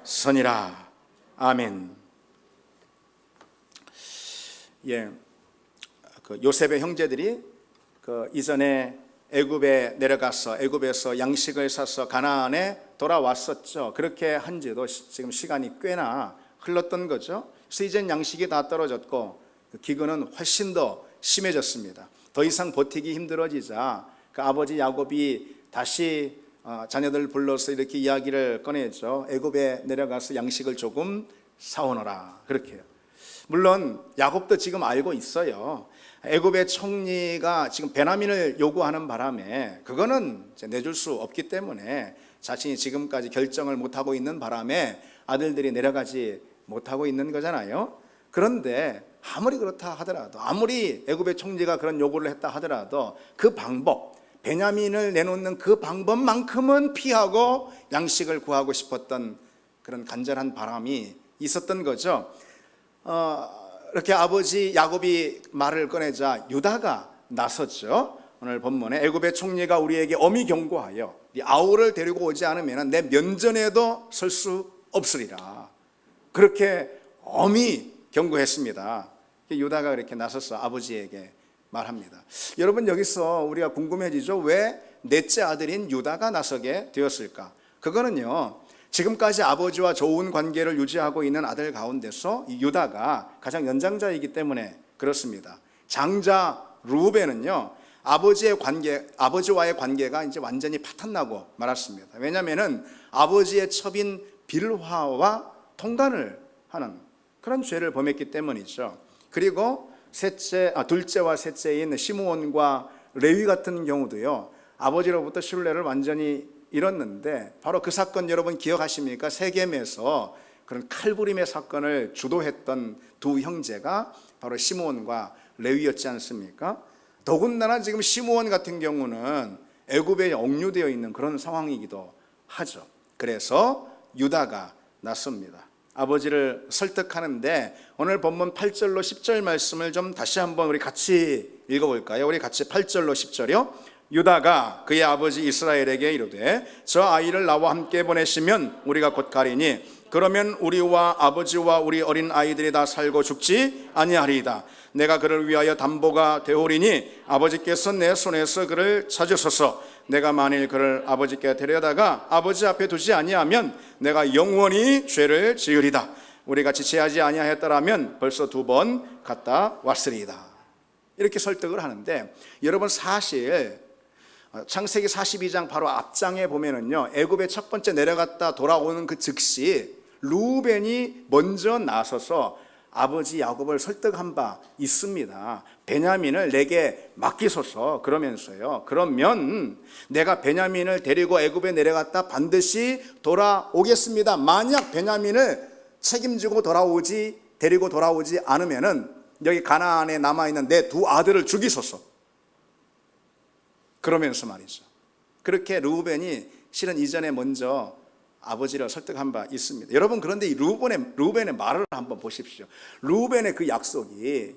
선이라. 아멘. 요셉의 형제들이 이전에 애굽에 내려가서 애굽에서 양식을 사서 가나안에 돌아왔었죠. 그렇게 한 지도 지금 시간이 꽤나 흘렀던 거죠. 그래서 이젠 양식이 다 떨어졌고 기근은 훨씬 더 심해졌습니다. 더 이상 버티기 힘들어지자 아버지 야곱이 다시 자녀들 불러서 이렇게 이야기를 꺼내죠. 애굽에 내려가서 양식을 조금 사오너라. 그렇게요. 물론 야곱도 지금 알고 있어요. 애굽의 총리가 지금 베냐민을 요구하는 바람에 그거는 내줄 수 없기 때문에 자신이 지금까지 결정을 못하고 있는 바람에 아들들이 내려가지 못하고 있는 거잖아요. 그런데 아무리 그렇다 하더라도, 아무리 애굽의 총리가 그런 요구를 했다 하더라도 그 방법, 베냐민을 내놓는 그 방법만큼은 피하고 양식을 구하고 싶었던 그런 간절한 바람이 있었던 거죠. 이렇게 아버지 야곱이 말을 꺼내자 유다가 나섰죠. 오늘 본문에 애굽의 총리가 우리에게 엄히 경고하여 이 아우를 데리고 오지 않으면 내 면전에도 설 수 없으리라. 그렇게 엄히 경고했습니다. 유다가 그렇게 나서서 아버지에게 말합니다. 여러분, 여기서 우리가 궁금해지죠. 왜 넷째 아들인 유다가 나서게 되었을까? 그거는요, 지금까지 아버지와 좋은 관계를 유지하고 있는 아들 가운데서 이 유다가 가장 연장자이기 때문에 그렇습니다. 장자 루벤은요, 아버지와의 관계가 이제 완전히 파탄나고 말았습니다. 왜냐하면은 아버지의 첩인 빌하와 통간을 하는 그런 죄를 범했기 때문이죠. 그리고 둘째와 셋째인 시므온과 레위 같은 경우도요, 아버지로부터 신뢰를 완전히 잃었는데, 바로 그 사건 여러분 기억하십니까? 세겜에서 그런 칼부림의 사건을 주도했던 두 형제가 바로 시므온과 레위였지 않습니까? 더군다나 지금 시므온 같은 경우는 애굽에 억류되어 있는 그런 상황이기도 하죠. 그래서 유다가 나섭니다. 아버지를 설득하는데 오늘 본문 8절로 10절 말씀을 좀 다시 한번 우리 같이 읽어볼까요? 우리 같이 8절로 10절이요. 유다가 그의 아버지 이스라엘에게 이르되 저 아이를 나와 함께 보내시면 우리가 곧 가리니 그러면 우리와 아버지와 우리 어린 아이들이 다 살고 죽지 아니하리이다. 내가 그를 위하여 담보가 되오리니 아버지께서 내 손에서 그를 찾으소서. 내가 만일 그를 아버지께 데려다가 아버지 앞에 두지 아니하면 내가 영원히 죄를 지으리다. 우리 같이 제하지 아니하였더라면 벌써 2번 갔다 왔으리이다. 이렇게 설득을 하는데, 여러분 사실 창세기 42장 바로 앞장에 보면은요, 애굽에 첫 번째 내려갔다 돌아오는 그 즉시 루벤이 먼저 나서서 아버지 야곱을 설득한 바 있습니다. 베냐민을 내게 맡기소서. 그러면서요, 그러면 내가 베냐민을 데리고 애굽에 내려갔다 반드시 돌아오겠습니다. 만약 베냐민을 책임지고 데리고 돌아오지 않으면은 여기 가나안에 남아있는 내 2 아들을 죽이소서. 그러면서 말이죠, 그렇게 루벤이 실은 이전에 먼저 아버지를 설득한 바 있습니다. 여러분, 그런데 이 루벤의 말을 한번 보십시오. 루벤의 그 약속이,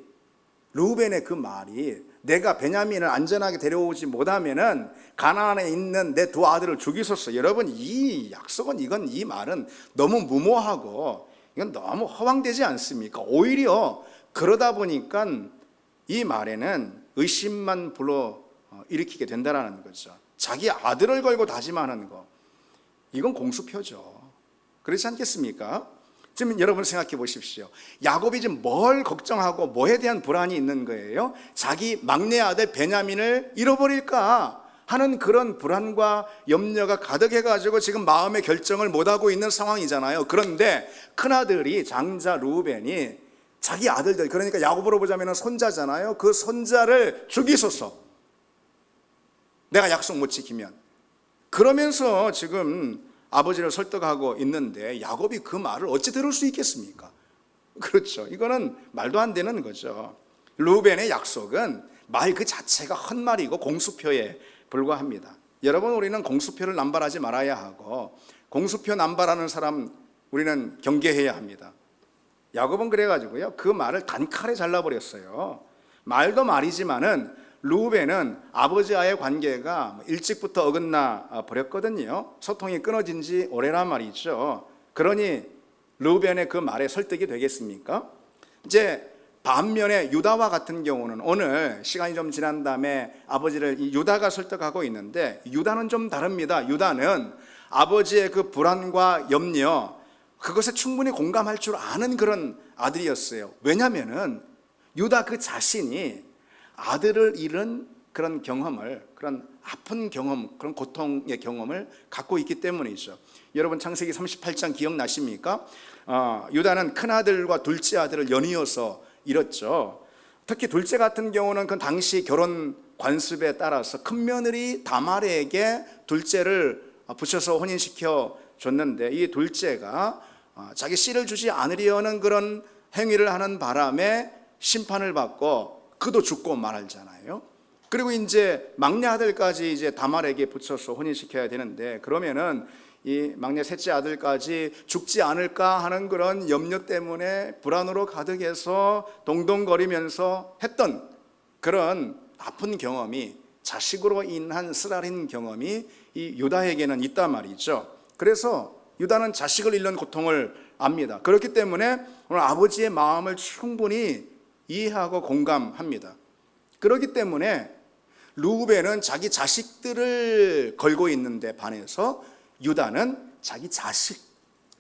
루벤의 그 말이, 내가 베냐민을 안전하게 데려오지 못하면은 가나안에 있는 내 2 아들을 죽이소서. 여러분, 이 약속은, 이 말은 너무 무모하고 이건 너무 허황되지 않습니까? 오히려 그러다 보니까 이 말에는 의심만 불러 일으키게 된다라는 거죠. 자기 아들을 걸고 다짐하는 거, 이건 공수표죠. 그렇지 않겠습니까? 지금 여러분 생각해 보십시오. 야곱이 지금 뭘 걱정하고 뭐에 대한 불안이 있는 거예요? 자기 막내 아들 베냐민을 잃어버릴까 하는 그런 불안과 염려가 가득해가지고 지금 마음의 결정을 못하고 있는 상황이잖아요. 그런데 큰아들이 장자 루벤이 자기 아들들, 그러니까 야곱으로 보자면 손자잖아요. 그 손자를 죽이소서. 내가 약속 못 지키면. 그러면서 지금 아버지를 설득하고 있는데 야곱이 그 말을 어찌 들을 수 있겠습니까? 그렇죠. 이거는 말도 안 되는 거죠. 루벤의 약속은 말 그 자체가 헛말이고 공수표에 불과합니다. 여러분, 우리는 공수표를 남발하지 말아야 하고, 공수표 남발하는 사람 우리는 경계해야 합니다. 야곱은 그래가지고요, 그 말을 단칼에 잘라버렸어요. 말도 말이지만은 루벤은 아버지와의 관계가 일찍부터 어긋나 버렸거든요. 소통이 끊어진 지 오래란 말이죠. 그러니 루벤의 그 말에 설득이 되겠습니까? 이제 반면에 유다와 같은 경우는 오늘 시간이 좀 지난 다음에 아버지를 유다가 설득하고 있는데, 유다는 좀 다릅니다. 유다는 아버지의 그 불안과 염려, 그것에 충분히 공감할 줄 아는 그런 아들이었어요. 왜냐하면은 유다 그 자신이 아들을 잃은 그런 경험을, 그런 아픈 경험, 그런 고통의 경험을 갖고 있기 때문이죠. 여러분 창세기 38장 기억나십니까? 유다는 큰아들과 둘째 아들을 연이어서 잃었죠. 특히 둘째 같은 경우는 그 당시 결혼 관습에 따라서 큰며느리 다말에게 둘째를 붙여서 혼인시켜 줬는데, 이 둘째가 자기 씨를 주지 않으려는 그런 행위를 하는 바람에 심판을 받고 그도 죽고 말았잖아요. 그리고 이제 막내 아들까지 이제 다말에게 붙여서 혼인시켜야 되는데, 그러면은 이 막내 셋째 아들까지 죽지 않을까 하는 그런 염려 때문에 불안으로 가득해서 동동거리면서 했던 그런 아픈 경험이, 자식으로 인한 쓰라린 경험이 이 유다에게는 있단 말이죠. 그래서 유다는 자식을 잃는 고통을 압니다. 그렇기 때문에 오늘 아버지의 마음을 충분히 이해하고 공감합니다. 그렇기 때문에 루벤은 자기 자식들을 걸고 있는데 반해서 유다는 자기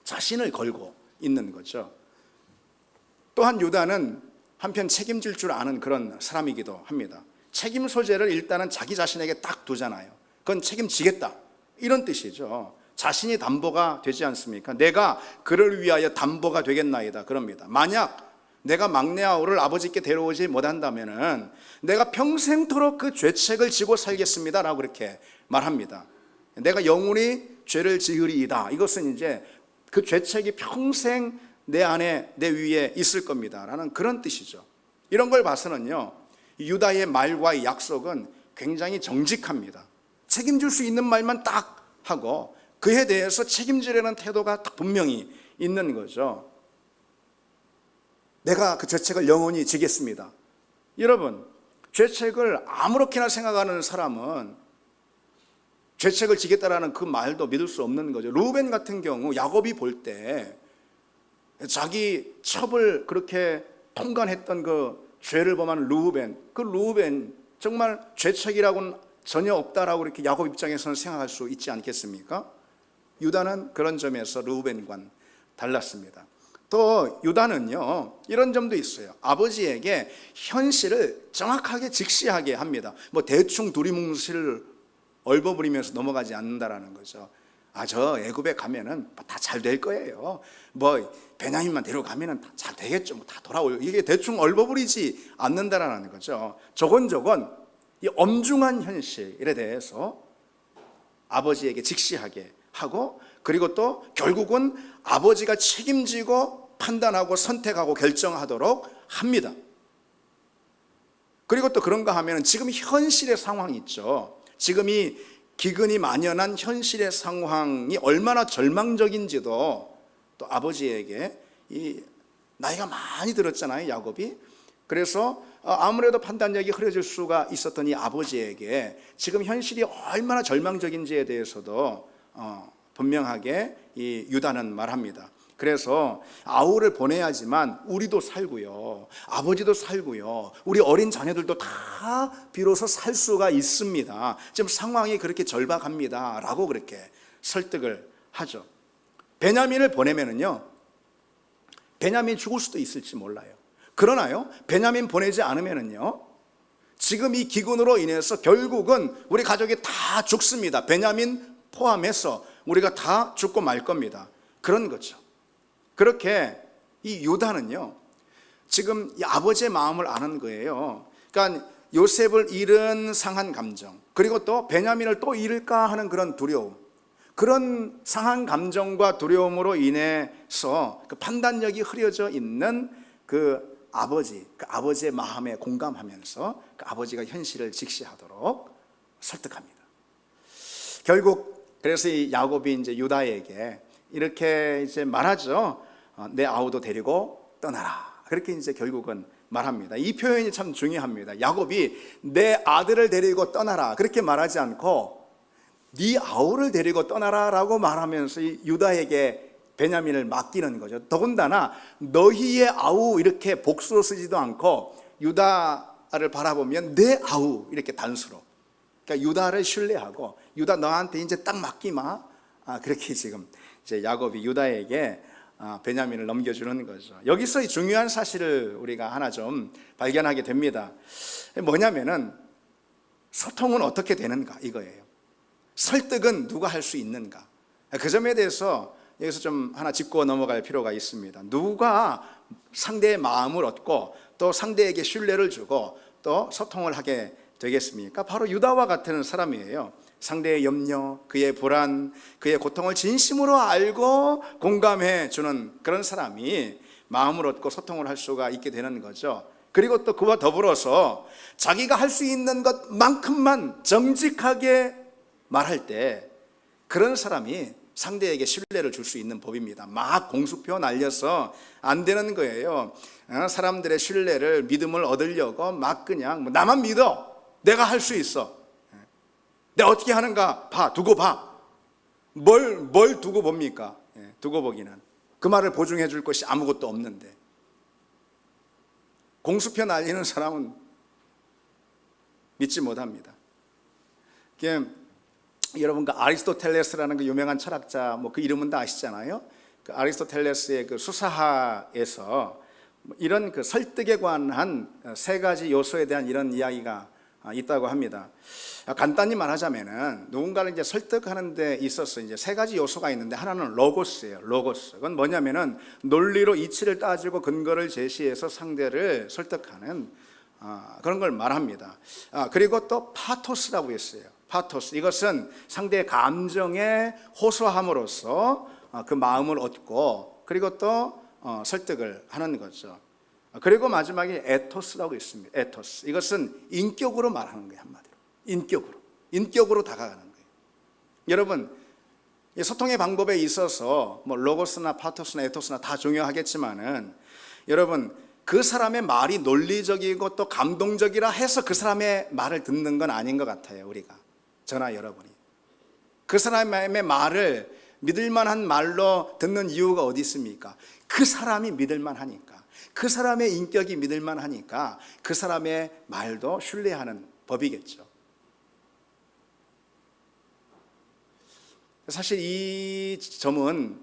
자신을 걸고 있는 거죠. 또한 유다는 한편 책임질 줄 아는 그런 사람이기도 합니다. 책임 소재를 일단은 자기 자신에게 딱 두잖아요. 그건 책임지겠다, 이런 뜻이죠. 자신이 담보가 되지 않습니까? 내가 그를 위하여 담보가 되겠나이다, 그럽니다. 만약 내가 막내 아우를 아버지께 데려오지 못한다면은 내가 평생토록 그 죄책을 지고 살겠습니다라고 그렇게 말합니다. 내가 영원히 죄를 지으리이다. 이것은 이제 그 죄책이 평생 내 안에, 내 위에 있을 겁니다라는 그런 뜻이죠. 이런 걸 봐서는요, 유다의 말과 약속은 굉장히 정직합니다. 책임질 수 있는 말만 딱 하고 그에 대해서 책임지려는 태도가 분명히 있는 거죠. 내가 그 죄책을 영원히 지겠습니다. 여러분, 죄책을 아무렇게나 생각하는 사람은 죄책을 지겠다라는 그 말도 믿을 수 없는 거죠. 루벤 같은 경우 야곱이 볼 때 자기 첩을 그렇게 통관했던 그 죄를 범한 루벤, 그 루벤 정말 죄책이라고는 전혀 없다라고 이렇게 야곱 입장에서는 생각할 수 있지 않겠습니까? 유다는 그런 점에서 루벤과는 달랐습니다. 또 유다는요, 이런 점도 있어요. 아버지에게 현실을 정확하게 직시하게 합니다. 뭐 대충 두리뭉실 얼버무리면서 넘어가지 않는다라는 거죠. 저 애굽에 가면은 다 잘 될 거예요. 뭐 베냐민만 데려가면은 다 잘 되겠죠. 뭐 다 돌아올. 이게 대충 얼버무리지 않는다라는 거죠. 조곤조곤 이 엄중한 현실에 대해서 아버지에게 직시하게 하고, 그리고 또 결국은 아버지가 책임지고 판단하고 선택하고 결정하도록 합니다. 그리고 또 그런가 하면 지금 현실의 상황이 있죠. 지금 이 기근이 만연한 현실의 상황이 얼마나 절망적인지도 또 아버지에게, 이 나이가 많이 들었잖아요, 야곱이. 그래서 아무래도 판단력이 흐려질 수가 있었던 이 아버지에게 지금 현실이 얼마나 절망적인지에 대해서도 분명하게 이 유다는 말합니다. 그래서 아우를 보내야지만 우리도 살고요, 아버지도 살고요, 우리 어린 자녀들도 다 비로소 살 수가 있습니다. 지금 상황이 그렇게 절박합니다 라고 그렇게 설득을 하죠. 베냐민을 보내면은요, 베냐민이 죽을 수도 있을지 몰라요. 그러나요, 베냐민 보내지 않으면은요, 지금 이 기근으로 인해서 결국은 우리 가족이 다 죽습니다. 베냐민 포함해서 우리가 다 죽고 말 겁니다. 그런 거죠. 그렇게 이 유다는요, 지금 이 아버지의 마음을 아는 거예요. 그러니까 요셉을 잃은 상한 감정, 그리고 또 베냐민을 또 잃을까 하는 그런 두려움, 그런 상한 감정과 두려움으로 인해서 그 판단력이 흐려져 있는 그 아버지의 마음에 공감하면서 그 아버지가 현실을 직시하도록 설득합니다. 결국 그래서 이 야곱이 이제 유다에게 이렇게 이제 말하죠. 내 아우도 데리고 떠나라. 그렇게 이제 결국은 말합니다. 이 표현이 참 중요합니다. 야곱이 내 아들을 데리고 떠나라 그렇게 말하지 않고 네 아우를 데리고 떠나라라고 말하면서 유다에게 베냐민을 맡기는 거죠. 더군다나 너희의 아우 이렇게 복수로 쓰지도 않고 유다를 바라보면 내 아우 이렇게 단수로. 그러니까 유다를 신뢰하고 유다 너한테 이제 딱 맡기마. 그렇게 지금 이제 야곱이 유다에게 베냐민을 넘겨주는 거죠. 여기서 이 중요한 사실을 우리가 하나 좀 발견하게 됩니다. 뭐냐면은 소통은 어떻게 되는가 이거예요. 설득은 누가 할 수 있는가. 그 점에 대해서 여기서 좀 하나 짚고 넘어갈 필요가 있습니다. 누가 상대의 마음을 얻고 또 상대에게 신뢰를 주고 또 소통을 하게 되겠습니까? 바로 유다와 같은 사람이에요. 상대의 염려, 그의 불안, 그의 고통을 진심으로 알고 공감해 주는 그런 사람이 마음을 얻고 소통을 할 수가 있게 되는 거죠. 그리고 또 그와 더불어서 자기가 할 수 있는 것만큼만 정직하게 말할 때 그런 사람이 상대에게 신뢰를 줄 수 있는 법입니다. 막 공수표 날려서 안 되는 거예요. 사람들의 신뢰를 믿음을 얻으려고 막 그냥 나만 믿어, 내가 할 수 있어, 내가 어떻게 하는가 봐, 두고 봐. 뭘 두고 봅니까? 두고 보기는 그 말을 보증해 줄 것이 아무것도 없는데. 공수표 날리는 사람은 믿지 못합니다. 여러분 그 아리스토텔레스라는 그 유명한 철학자 그 이름은 다 아시잖아요. 그 아리스토텔레스의 그 수사하에서 이런 그 설득에 관한 세 가지 요소에 대한 이런 이야기가 있다고 합니다. 간단히 말하자면은 누군가를 이제 설득하는 데 있어서 이제 세 가지 요소가 있는데 하나는 로고스예요. 로고스. 그건 뭐냐면은 논리로 이치를 따지고 근거를 제시해서 상대를 설득하는 그런 걸 말합니다. 그리고 또 파토스라고 했어요. 파토스. 이것은 상대의 감정에 호소함으로써 그 마음을 얻고 그리고 또 설득을 하는 거죠. 그리고 마지막에 에토스라고 있습니다. 에토스. 이것은 인격으로 말하는 거예요. 한마디로. 인격으로 다가가는 거예요. 여러분, 소통의 방법에 있어서 로고스나 파토스나 에토스나 다 중요하겠지만은 여러분 그 사람의 말이 논리적이고 또 감동적이라 해서 그 사람의 말을 듣는 건 아닌 것 같아요. 우리가 저나 여러분이 그 사람의 말을 믿을 만한 말로 듣는 이유가 어디 있습니까? 그 사람이 믿을 만하니까, 그 사람의 인격이 믿을 만하니까 그 사람의 말도 신뢰하는 법이겠죠. 사실 이 점은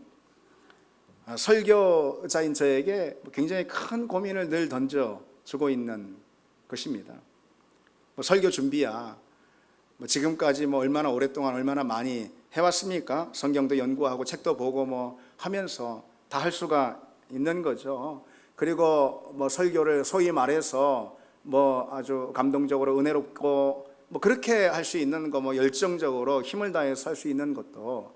설교자인 저에게 굉장히 큰 고민을 늘 던져주고 있는 것입니다. 설교 준비야 지금까지 얼마나 오랫동안 얼마나 많이 해왔습니까? 성경도 연구하고 책도 보고 하면서 다 할 수가 있는 거죠. 그리고 설교를 소위 말해서 아주 감동적으로 은혜롭고 그렇게 할 수 있는 거 열정적으로 힘을 다해서 할 수 있는 것도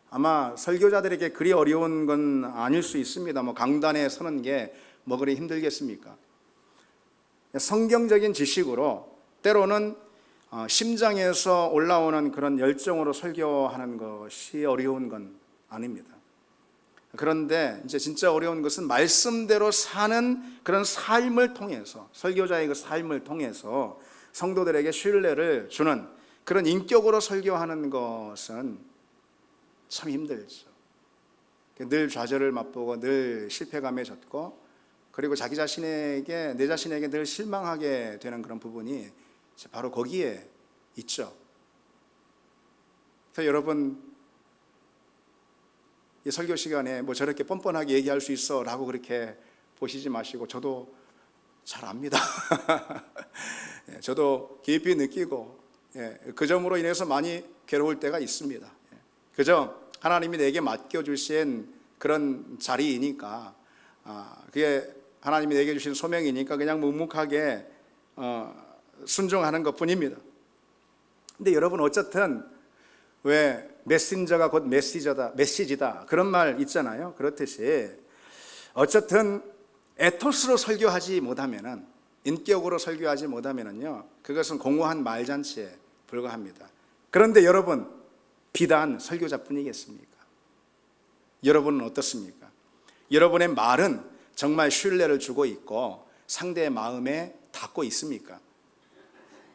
아마 설교자들에게 그리 어려운 건 아닐 수 있습니다. 강단에 서는 게 그리 힘들겠습니까? 성경적인 지식으로 때로는 심장에서 올라오는 그런 열정으로 설교하는 것이 어려운 건 아닙니다. 그런데 이제 진짜 어려운 것은 말씀대로 사는 그런 삶을 통해서, 설교자의 그 삶을 통해서 성도들에게 신뢰를 주는 그런 인격으로 설교하는 것은 참 힘들죠. 늘 좌절을 맛보고 늘 실패감에 젖고 그리고 자기 자신에게, 내 자신에게 늘 실망하게 되는 그런 부분이 바로 거기에 있죠. 그래서 여러분 이 설교 시간에 저렇게 뻔뻔하게 얘기할 수 있어 라고 그렇게 보시지 마시고, 저도 잘 압니다. 저도 깊이 느끼고 그 점으로 인해서 많이 괴로울 때가 있습니다. 그저 하나님이 내게 맡겨주신 그런 자리이니까, 그게 하나님이 내게 주신 소명이니까 그냥 묵묵하게 순종하는 것뿐입니다. 근데 여러분 어쨌든 왜 메신저가 곧 메시지다 그런 말 있잖아요. 그렇듯이 어쨌든 에토스로 설교하지 못하면은, 인격으로 설교하지 못하면은요, 그것은 공허한 말잔치에 불과합니다. 그런데 여러분 비단 설교자뿐이겠습니까? 여러분은 어떻습니까? 여러분의 말은 정말 신뢰를 주고 있고 상대의 마음에 닿고 있습니까?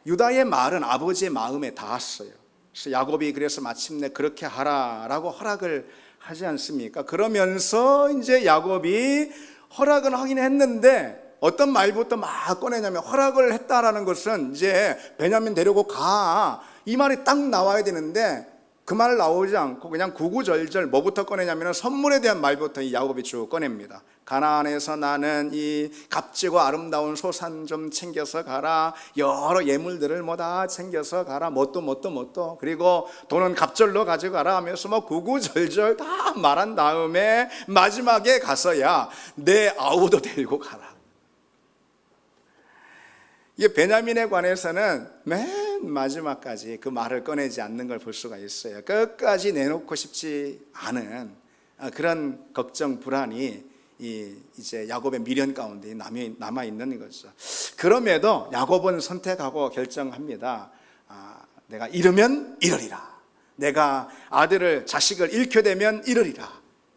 유다의 말은 아버지의 마음에 닿았어요. 그래서 야곱이 그래서 마침내 그렇게 하라라고 허락을 하지 않습니까? 그러면서 이제 야곱이 허락은 하긴 했는데 어떤 말부터 막 꺼내냐면, 허락을 했다라는 것은 이제 베냐민 데리고 가, 이 말이 딱 나와야 되는데 그 말 나오지 않고 그냥 구구절절 뭐부터 꺼내냐면 선물에 대한 말부터 이 야곱이 쭉 꺼냅니다. 가나안에서 나는 이 값지고 아름다운 소산 좀 챙겨서 가라, 여러 예물들을 뭐 다 챙겨서 가라, 뭣도 그리고 돈은 갑절로 가져가라 하면서 뭐 구구절절 다 말한 다음에 마지막에 가서야 내 아우도 데리고 가라. 이게 베냐민에 관해서는 맨 마지막까지 그 말을 꺼내지 않는 걸 볼 수가 있어요. 끝까지 내놓고 싶지 않은 그런 걱정, 불안이 이제 야곱의 미련 가운데 남아 있는 거죠. 그럼에도 야곱은 선택하고 결정합니다. 내가 잃으면 잃으리라, 내가 자식을 잃게 되면 잃으리라,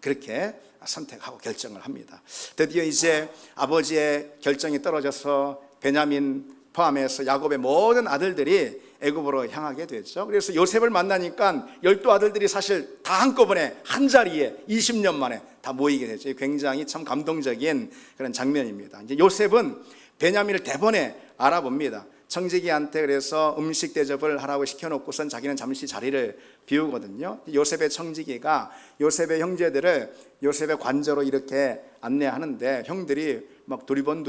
그렇게 선택하고 결정을 합니다. 드디어 이제 아버지의 결정이 떨어져서 베냐민 포함해서 야곱의 모든 아들들이 애굽으로 향하게 됐죠. 그래서 요셉을 만나니까 12아들들이 사실 다 한꺼번에 한 자리에 20년 만에 다 모이게 됐죠. 굉장히 참 감동적인 그런 장면입니다. 이제 요셉은 베냐민을 대번에 알아봅니다. 청지기한테 그래서 음식 대접을 하라고 시켜놓고선 자기는 잠시 자리를 비우거든요. 요셉의 청지기가 요셉의 형제들을 요셉의 관저로 이렇게 안내하는데 형들이 막 두리번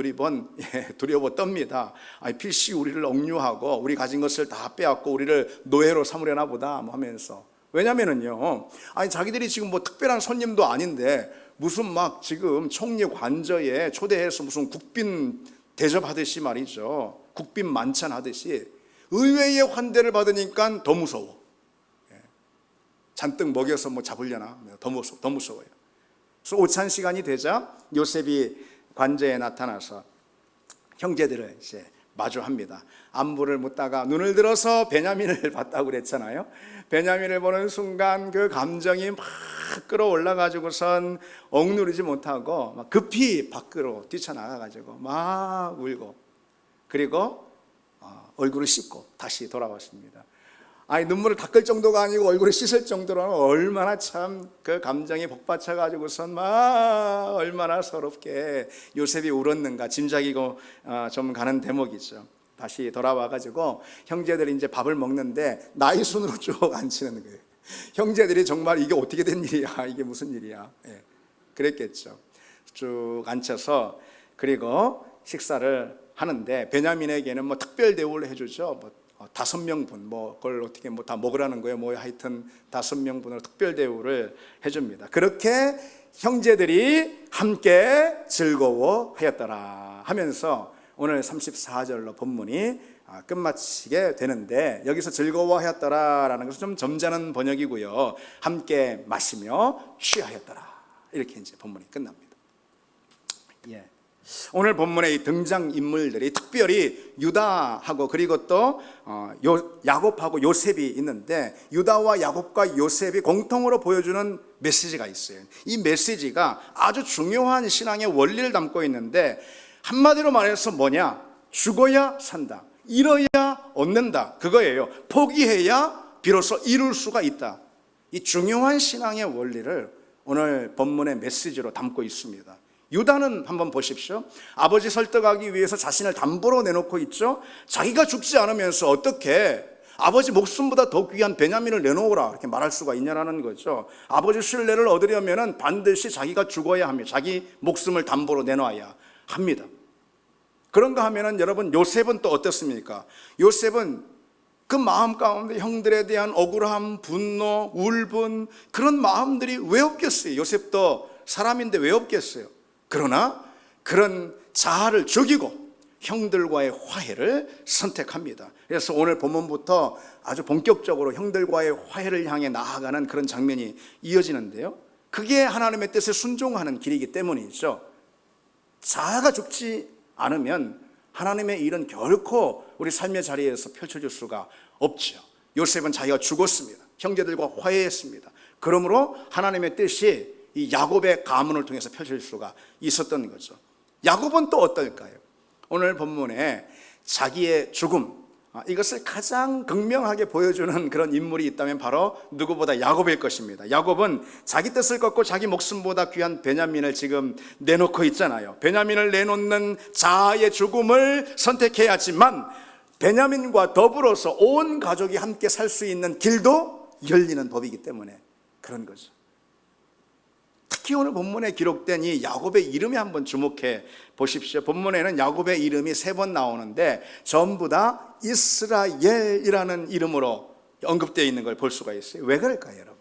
두려워 떱니다. 필시 우리를 억류하고 우리 가진 것을 다 빼앗고 우리를 노예로 삼으려나 보다 하면서. 왜냐면은요, 자기들이 지금 뭐 특별한 손님도 아닌데 무슨 막 지금 총리 관저에 초대해서 무슨 국빈 대접하듯이 말이죠, 국빈 만찬하듯이 의외의 환대를 받으니까 더 무서워. 잔뜩 먹여서 뭐 잡으려나 더 무서워요. 그래서 오찬 시간이 되자 요셉이 관저에 나타나서 형제들을 이제 마주합니다. 안부를 묻다가 눈을 들어서 베냐민을 봤다고 그랬잖아요. 베냐민을 보는 순간 그 감정이 막 끌어올라 가지고선 억누르지 못하고 막 급히 밖으로 뛰쳐나가가지고 막 울고, 그리고 얼굴을 씻고 다시 돌아왔습니다. 눈물을 닦을 정도가 아니고 얼굴을 씻을 정도로 얼마나 참 그 감정이 복받쳐 가지고선 막 얼마나 서럽게 요셉이 울었는가 짐작이고 좀 가는 대목이죠. 다시 돌아와 가지고 형제들이 이제 밥을 먹는데 나이 순으로 쭉 앉히는 거예요. 형제들이 정말 이게 어떻게 된 일이야, 이게 무슨 일이야, 그랬겠죠. 쭉 앉혀서 그리고 식사를 하는데 베냐민에게는 뭐 특별 대우를 해주죠. 5명분 그걸 어떻게 다 먹으라는 거예요. 하여튼 5명분으로 특별 대우를 해줍니다. 그렇게 형제들이 함께 즐거워하였더라 하면서 오늘 34절로 본문이 끝마치게 되는데, 여기서 즐거워하였더라라는 것은 좀 점잖은 번역이고요. 함께 마시며 취하였더라, 이렇게 이제 본문이 끝납니다. 오늘 본문의 이 등장인물들이 특별히 유다하고 그리고 또 야곱하고 요셉이 있는데, 유다와 야곱과 요셉이 공통으로 보여주는 메시지가 있어요. 이 메시지가 아주 중요한 신앙의 원리를 담고 있는데, 한마디로 말해서 뭐냐? 죽어야 산다, 잃어야 얻는다, 그거예요. 포기해야 비로소 이룰 수가 있다. 이 중요한 신앙의 원리를 오늘 본문의 메시지로 담고 있습니다. 유다는 한번 보십시오. 아버지 설득하기 위해서 자신을 담보로 내놓고 있죠. 자기가 죽지 않으면서 어떻게 아버지 목숨보다 더 귀한 베냐민을 내놓으라 이렇게 말할 수가 있냐라는 거죠. 아버지 신뢰를 얻으려면 반드시 자기가 죽어야 합니다. 자기 목숨을 담보로 내놔야 합니다. 그런가 하면은 여러분, 요셉은 또 어떻습니까? 요셉은 그 마음 가운데 형들에 대한 억울함, 분노, 울분, 그런 마음들이 왜 없겠어요? 요셉도 사람인데 왜 없겠어요? 그러나 그런 자아를 죽이고 형들과의 화해를 선택합니다. 그래서 오늘 본문부터 아주 본격적으로 형들과의 화해를 향해 나아가는 그런 장면이 이어지는데요, 그게 하나님의 뜻에 순종하는 길이기 때문이죠. 자아가 죽지 않으면 하나님의 일은 결코 우리 삶의 자리에서 펼쳐질 수가 없죠. 요셉은 자기가 죽었습니다. 형제들과 화해했습니다. 그러므로 하나님의 뜻이 이 야곱의 가문을 통해서 펼쳐질 수가 있었던 거죠. 야곱은 또 어떨까요? 오늘 본문에 자기의 죽음, 이것을 가장 극명하게 보여주는 그런 인물이 있다면 바로 누구보다 야곱일 것입니다. 야곱은 자기 뜻을 꺾고 자기 목숨보다 귀한 베냐민을 지금 내놓고 있잖아요. 베냐민을 내놓는 자아의 죽음을 선택해야지만 베냐민과 더불어서 온 가족이 함께 살 수 있는 길도 열리는 법이기 때문에 그런 거죠. 특히 오늘 본문에 기록된 이 야곱의 이름에 한번 주목해 보십시오. 본문에는 야곱의 이름이 3번 나오는데 전부 다 이스라엘이라는 이름으로 언급되어 있는 걸 볼 수가 있어요. 왜 그럴까요, 여러분?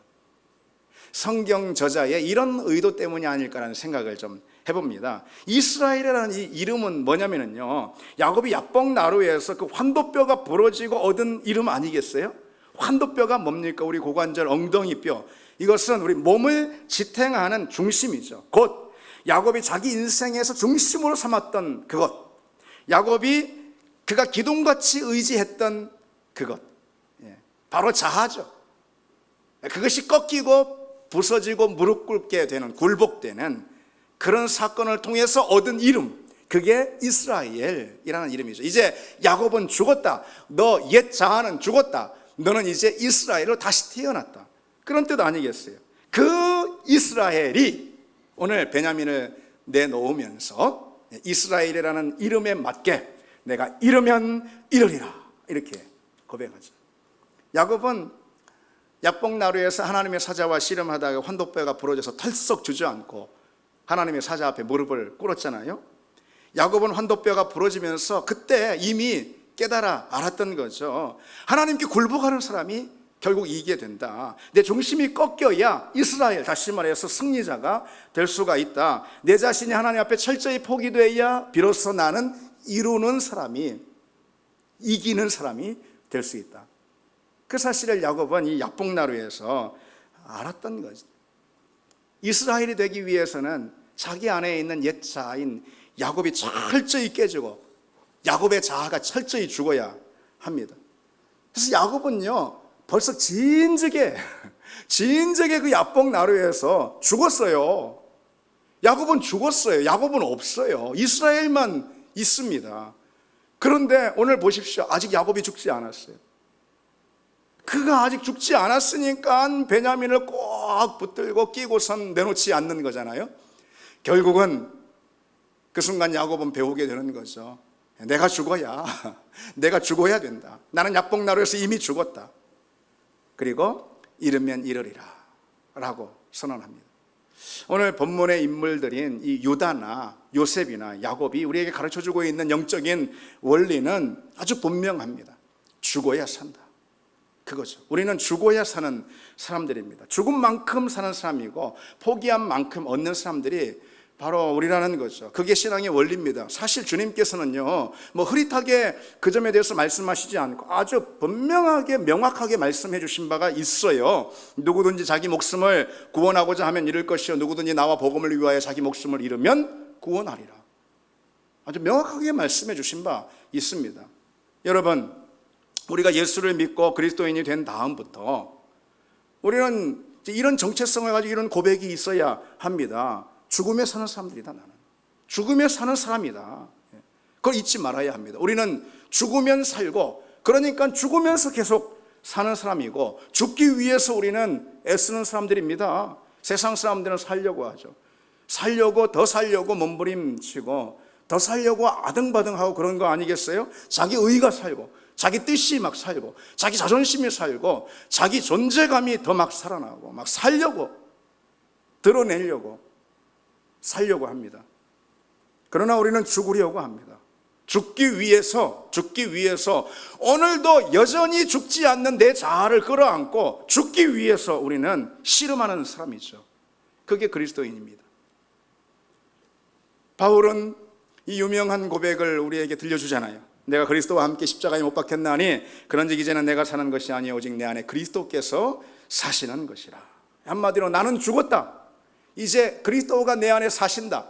성경 저자의 이런 의도 때문이 아닐까라는 생각을 좀 해봅니다. 이스라엘이라는 이 이름은 뭐냐면요, 야곱이 야복 나루에서 그 환도뼈가 부러지고 얻은 이름 아니겠어요? 환도뼈가 뭡니까? 우리 고관절 엉덩이뼈. 이것은 우리 몸을 지탱하는 중심이죠. 곧 야곱이 자기 인생에서 중심으로 삼았던 그것, 야곱이 그가 기둥같이 의지했던 그것, 바로 자아죠. 그것이 꺾이고 부서지고 무릎 꿇게 되는, 굴복되는 그런 사건을 통해서 얻은 이름, 그게 이스라엘이라는 이름이죠. 이제 야곱은 죽었다. 너 옛 자아는 죽었다. 너는 이제 이스라엘로 다시 태어났다. 그런 뜻 아니겠어요? 그 이스라엘이 오늘 베냐민을 내놓으면서 이스라엘이라는 이름에 맞게 내가 이르면 이르리라, 이렇게 고백하죠. 야곱은 야복 나루에서 하나님의 사자와 씨름하다가 환도뼈가 부러져서 털썩 주저앉고 하나님의 사자 앞에 무릎을 꿇었잖아요. 야곱은 환도뼈가 부러지면서 그때 이미 깨달아 알았던 거죠. 하나님께 굴복하는 사람이 결국 이기게 된다. 내 중심이 꺾여야 이스라엘, 다시 말해서 승리자가 될 수가 있다. 내 자신이 하나님 앞에 철저히 포기돼야 비로소 나는 이루는 사람이, 이기는 사람이 될 수 있다. 그 사실을 야곱은 이 야복나루에서 알았던 거죠. 이스라엘이 되기 위해서는 자기 안에 있는 옛 자아인 야곱이 철저히 깨지고 야곱의 자아가 철저히 죽어야 합니다. 그래서 야곱은요, 벌써 진즉에 그 야복 나루에서 죽었어요. 야곱은 죽었어요. 야곱은 없어요. 이스라엘만 있습니다. 그런데 오늘 보십시오. 아직 야곱이 죽지 않았어요. 그가 아직 죽지 않았으니까 베냐민을 꼭 붙들고 끼고선 내놓지 않는 거잖아요. 결국은 그 순간 야곱은 배우게 되는 거죠. 내가 죽어야 된다. 나는 야복 나루에서 이미 죽었다. 그리고 이르면 이르리라 라고 선언합니다. 오늘 본문의 인물들인 이 유다나 요셉이나 야곱이 우리에게 가르쳐주고 있는 영적인 원리는 아주 분명합니다. 죽어야 산다, 그거죠. 우리는 죽어야 사는 사람들입니다. 죽은 만큼 사는 사람이고 포기한 만큼 얻는 사람들이 바로 우리라는 거죠. 그게 신앙의 원리입니다. 사실 주님께서는요, 뭐 흐릿하게 그 점에 대해서 말씀하시지 않고 아주 분명하게 명확하게 말씀해 주신 바가 있어요. 누구든지 자기 목숨을 구원하고자 하면 잃을 것이요 누구든지 나와 복음을 위하여 자기 목숨을 잃으면 구원하리라. 아주 명확하게 말씀해 주신 바 있습니다. 여러분, 우리가 예수를 믿고 그리스도인이 된 다음부터 우리는 이런 정체성을 가지고 이런 고백이 있어야 합니다. 죽음에 사는 사람들이다. 나는 죽음에 사는 사람이다. 그걸 잊지 말아야 합니다. 우리는 죽으면 살고, 그러니까 죽으면서 계속 사는 사람이고, 죽기 위해서 우리는 애쓰는 사람들입니다. 세상 사람들은 살려고 하죠. 더 살려고 몸부림치고 더 살려고 아등바등하고 그런 거 아니겠어요? 자기 의가 살고 자기 뜻이 막 살고 자기 자존심이 살고 자기 존재감이 더 막 살아나고 막 살려고, 드러내려고, 살려고 합니다. 그러나 우리는 죽으려고 합니다. 죽기 위해서 오늘도 여전히 죽지 않는 내 자아를 끌어안고 죽기 위해서 우리는 씨름하는 사람이죠. 그게 그리스도인입니다. 바울은 이 유명한 고백을 우리에게 들려주잖아요. 내가 그리스도와 함께 십자가에 못 박혔나니 그런즉 이제는 내가 사는 것이 아니요 오직 내 안에 그리스도께서 사시는 것이라. 한마디로 나는 죽었다. 이제 그리스도가 내 안에 사신다.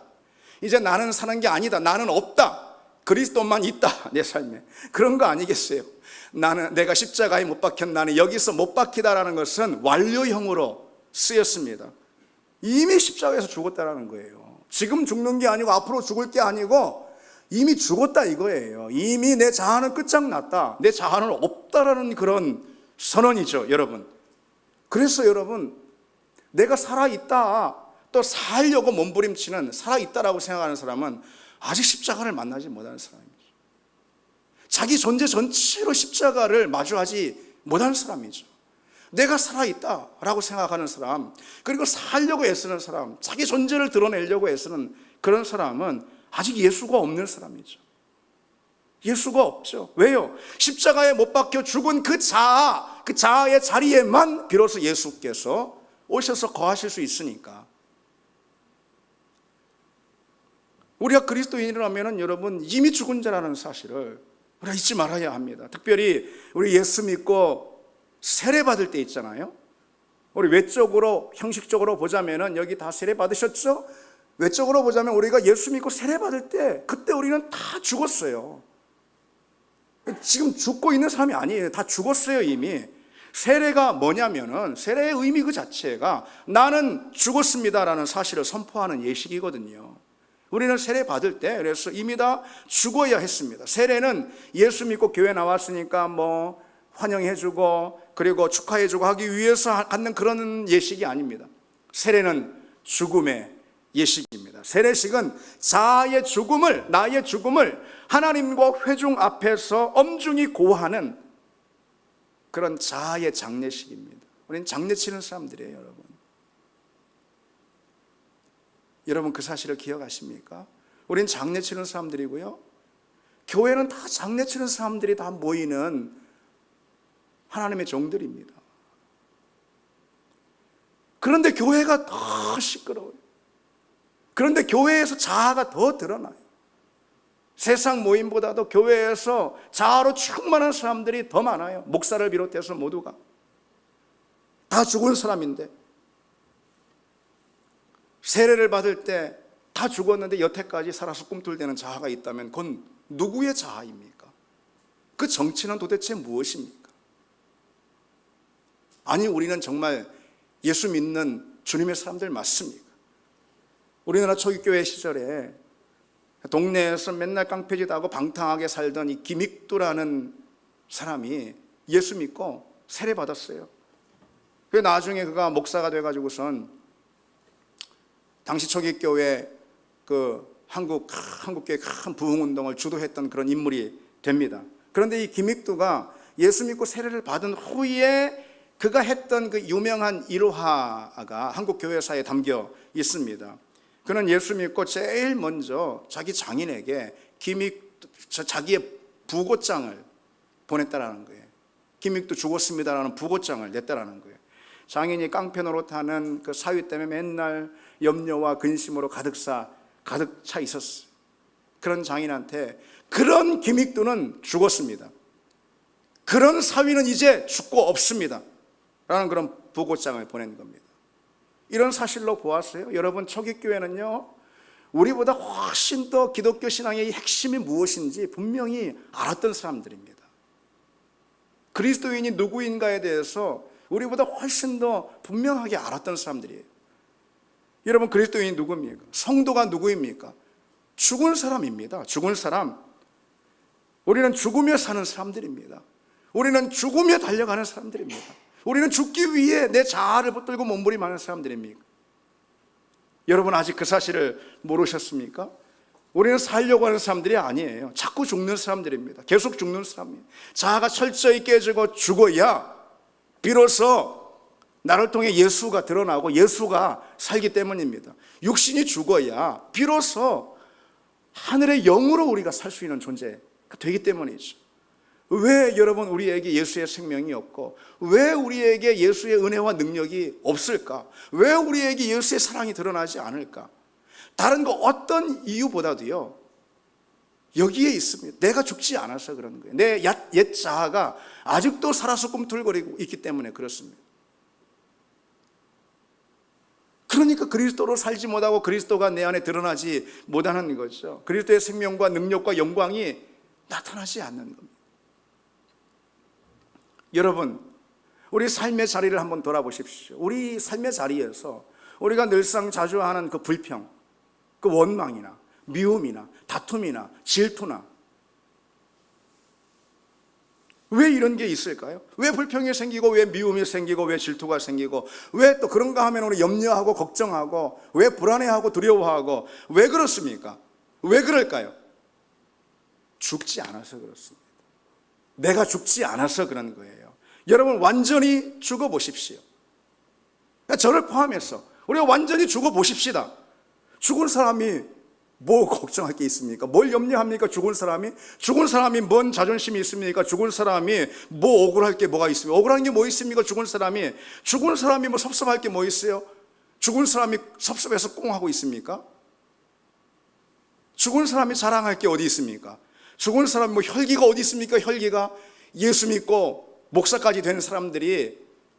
이제 나는 사는 게 아니다. 나는 없다. 그리스도만 있다. 내 삶에. 그런 거 아니겠어요? 내가 십자가에 못 박혔나니, 여기서 못 박히다라는 것은 완료형으로 쓰였습니다. 이미 십자가에서 죽었다라는 거예요. 지금 죽는 게 아니고 앞으로 죽을 게 아니고 이미 죽었다 이거예요. 이미 내 자아는 끝장났다. 내 자아는 없다라는 그런 선언이죠, 여러분. 그래서 여러분, 내가 살아있다, 또 살려고 몸부림치는, 살아있다라고 생각하는 사람은 아직 십자가를 만나지 못하는 사람이죠. 자기 존재 전체로 십자가를 마주하지 못하는 사람이죠. 내가 살아있다라고 생각하는 사람, 그리고 살려고 애쓰는 사람, 자기 존재를 드러내려고 애쓰는 그런 사람은 아직 예수가 없는 사람이죠. 예수가 없죠. 왜요? 십자가에 못 박혀 죽은 그 자아의 자리에만 비로소 예수께서 오셔서 거하실 수 있으니까. 우리가 그리스도인이라면 여러분, 이미 죽은 자라는 사실을 우리가 잊지 말아야 합니다. 특별히 우리 예수 믿고 세례 받을 때 있잖아요. 우리 외적으로 형식적으로 보자면은 여기 다 세례 받으셨죠? 외적으로 보자면 우리가 예수 믿고 세례 받을 때 그때 우리는 다 죽었어요. 지금 죽고 있는 사람이 아니에요. 다 죽었어요, 이미. 세례가 뭐냐면은, 세례의 의미 그 자체가 나는 죽었습니다라는 사실을 선포하는 예식이거든요. 우리는 세례 받을 때 그래서 이미 다 죽어야 했습니다. 세례는 예수 믿고 교회 나왔으니까 뭐 환영해주고 그리고 축하해주고 하기 위해서 갖는 그런 예식이 아닙니다. 세례는 죽음의 예식입니다. 세례식은 자아의 죽음을, 나의 죽음을 하나님과 회중 앞에서 엄중히 고하는 그런 자아의 장례식입니다. 우리는 장례치는 사람들이에요, 여러분. 여러분 그 사실을 기억하십니까? 우리는 장례치는 사람들이고요, 교회는 다 장례치는 사람들이 다 모이는 하나님의 종들입니다. 그런데 교회가 더 시끄러워요. 그런데 교회에서 자아가 더 드러나요. 세상 모임보다도 교회에서 자아로 충만한 사람들이 더 많아요. 목사를 비롯해서 모두가 다 죽은 사람인데, 세례를 받을 때 다 죽었는데 여태까지 살아서 꿈틀대는 자아가 있다면 그건 누구의 자아입니까? 그 정체는 도대체 무엇입니까? 아니, 우리는 정말 예수 믿는 주님의 사람들 맞습니까? 우리나라 초기교회 시절에 동네에서 맨날 깡패짓 하고 방탕하게 살던 이 김익두라는 사람이 예수 믿고 세례 받았어요. 그 나중에 그가 목사가 돼가지고선 당시 초기교회 그 한국교회 큰 부흥운동을 주도했던 그런 인물이 됩니다. 그런데 이 김익두가 예수 믿고 세례를 받은 후에 그가 했던 그 유명한 일화가 한국 교회사에 담겨 있습니다. 그는 예수 믿고 제일 먼저 자기 장인에게 자기의 부고장을 보냈다라는 거예요. 김익두 죽었습니다라는 부고장을 냈다라는 거예요. 장인이 깡패 노릇하는 그 사위 때문에 맨날 염려와 근심으로 가득 차 있었어요. 그런 장인한테 그런 김익두는 죽었습니다, 그런 사위는 이제 죽고 없습니다 라는 그런 부고장을 보낸 겁니다. 이런 사실로 보았어요. 여러분, 초기교회는요, 우리보다 훨씬 더 기독교 신앙의 핵심이 무엇인지 분명히 알았던 사람들입니다. 그리스도인이 누구인가에 대해서 우리보다 훨씬 더 분명하게 알았던 사람들이에요. 여러분, 그리스도인이 누구입니까? 성도가 누구입니까? 죽은 사람입니다. 죽은 사람. 우리는 죽으며 사는 사람들입니다. 우리는 죽으며 달려가는 사람들입니다. 우리는 죽기 위해 내 자아를 붙들고 몸부림하는 사람들입니까? 여러분, 아직 그 사실을 모르셨습니까? 우리는 살려고 하는 사람들이 아니에요. 자꾸 죽는 사람들입니다. 계속 죽는 사람이에요. 자아가 철저히 깨지고 죽어야 비로소 나를 통해 예수가 드러나고 예수가 살기 때문입니다. 육신이 죽어야 비로소 하늘의 영으로 우리가 살 수 있는 존재가 되기 때문이죠. 왜 여러분 우리에게 예수의 생명이 없고, 왜 우리에게 예수의 은혜와 능력이 없을까? 왜 우리에게 예수의 사랑이 드러나지 않을까? 다른 거 어떤 이유보다도요, 여기에 있습니다. 내가 죽지 않아서 그런 거예요. 내 옛 자아가 아직도 살아서 꿈틀거리고 있기 때문에 그렇습니다. 그러니까 그리스도로 살지 못하고 그리스도가 내 안에 드러나지 못하는 거죠. 그리스도의 생명과 능력과 영광이 나타나지 않는 겁니다. 여러분, 우리 삶의 자리를 한번 돌아보십시오. 우리 삶의 자리에서 우리가 늘상 자주 하는 그 불평, 그 원망이나 미움이나 다툼이나 질투나. 왜 이런 게 있을까요? 왜 불평이 생기고, 왜 미움이 생기고, 왜 질투가 생기고, 왜 또 그런가 하면 우리 염려하고 걱정하고, 왜 불안해하고 두려워하고, 왜 그렇습니까? 왜 그럴까요? 죽지 않아서 그렇습니다. 내가 죽지 않아서 그런 거예요. 여러분 완전히 죽어보십시오. 저를 포함해서 우리가 완전히 죽어보십시다. 죽은 사람이 뭐 걱정할 게 있습니까? 뭘 염려합니까? 죽은 사람이 뭔 자존심이 있습니까? 죽은 사람이 뭐 억울할 게 뭐가 있습니까? 억울한 게 뭐 있습니까? 죽은 사람이 뭐 섭섭할 게 뭐 있어요? 죽은 사람이 섭섭해서 꽁하고 있습니까? 죽은 사람이 자랑할 게 어디 있습니까? 죽은 사람이 뭐 혈기가 어디 있습니까? 혈기가 예수 믿고 목사까지 되는 사람들이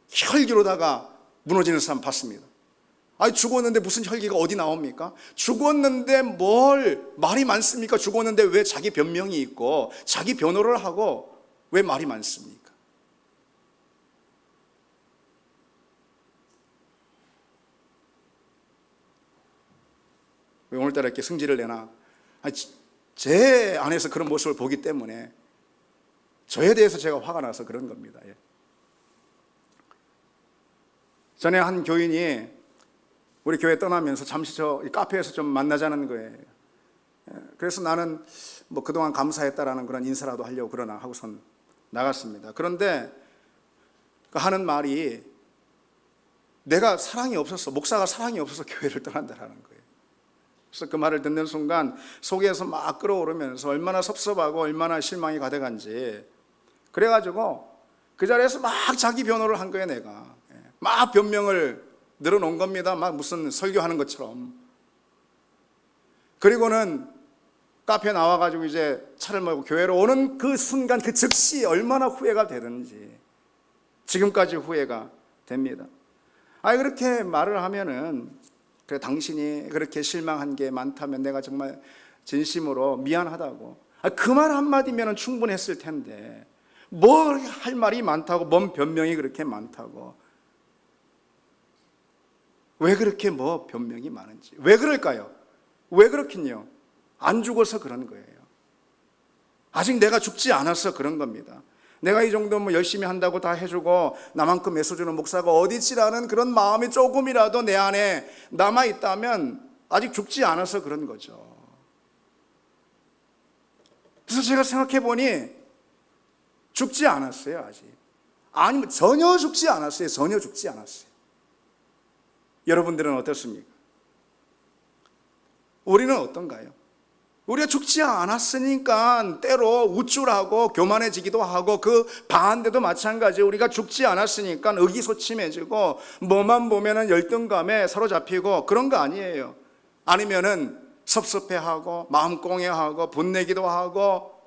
혈기로다가 무너지는 사람 봤습니다. 아니 죽었는데 무슨 혈기가 어디 나옵니까? 죽었는데 뭘 말이 많습니까? 죽었는데 왜 자기 변명이 있고 자기 변호를 하고 왜 말이 많습니까? 왜 오늘따라 이렇게 성질을 내나? 아니, 제 안에서 그런 모습을 보기 때문에 저에 대해서 제가 화가 나서 그런 겁니다. 전에 한 교인이 우리 교회 떠나면서 잠시 저 카페에서 좀 만나자는 거예요. 그래서 나는 뭐 그동안 감사했다라는 그런 인사라도 하려고 그러나 하고선 나갔습니다. 그런데 그 하는 말이 내가 사랑이 없어서, 목사가 사랑이 없어서 교회를 떠난다라는 거예요. 그래서 그 말을 듣는 순간 속에서 막 끓어오르면서 얼마나 섭섭하고 얼마나 실망이 가득한지, 그래가지고 그 자리에서 막 자기 변호를 한 거예요. 내가 막 변명을 늘어놓은 겁니다. 막 무슨 설교하는 것처럼. 그리고는 카페에 나와가지고 이제 차를 몰고 교회로 오는 그 순간, 그 즉시 얼마나 후회가 되든지 지금까지 후회가 됩니다. 그렇게 말을 하면은, 그래 당신이 그렇게 실망한 게 많다면 내가 정말 진심으로 미안하다고, 그 말 한마디면 충분했을 텐데 뭘 할 말이 많다고, 뭔 변명이 그렇게 많다고, 왜 그렇게 뭐 변명이 많은지. 왜 그럴까요? 왜 그렇긴요? 안 죽어서 그런 거예요. 아직 내가 죽지 않아서 그런 겁니다. 내가 이 정도 뭐 열심히 한다고 다 해주고 나만큼 애써주는 목사가 어디 있지라는 그런 마음이 조금이라도 내 안에 남아있다면 아직 죽지 않아서 그런 거죠. 그래서 제가 생각해 보니 죽지 않았어요. 아직. 아니면 전혀 죽지 않았어요. 전혀 죽지 않았어요. 여러분들은 어떻습니까? 우리는 어떤가요? 우리가 죽지 않았으니까 때로 우쭐하고 교만해지기도 하고, 그 반대도 마찬가지예요. 우리가 죽지 않았으니까 의기소침해지고 뭐만 보면은 열등감에 사로잡히고 그런 거 아니에요. 아니면은 섭섭해하고 마음 꽁해하고 분내기도 하고.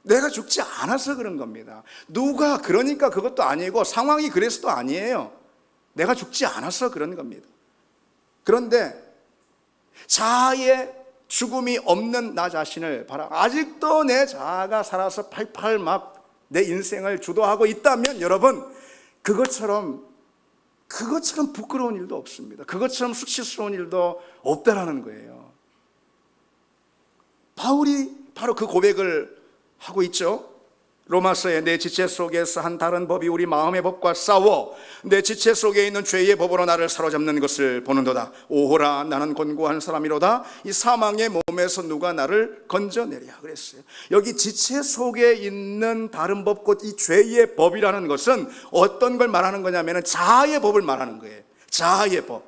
내가 죽지 않아서 그런 겁니다. 누가 그러니까 그것도 아니고 상황이 그래서도 아니에요. 내가 죽지 않아서 그런 겁니다. 그런데 자아의 죽음이 없는 나 자신을 바라, 아직도 내 자아가 살아서 팔팔 막 내 인생을 주도하고 있다면 여러분, 그것처럼 부끄러운 일도 없습니다. 그것처럼 수치스러운 일도 없다라는 거예요. 바울이 바로 그 고백을 하고 있죠. 로마서에 내 지체 속에서 한 다른 법이 우리 마음의 법과 싸워 내 지체 속에 있는 죄의 법으로 나를 사로잡는 것을 보는도다. 오호라, 나는 곤고한 사람이로다. 이 사망의 몸에서 누가 나를 건져내랴 그랬어요. 여기 지체 속에 있는 다른 법, 곧 이 죄의 법이라는 것은 어떤 걸 말하는 거냐면 자아의 법을 말하는 거예요. 자아의 법.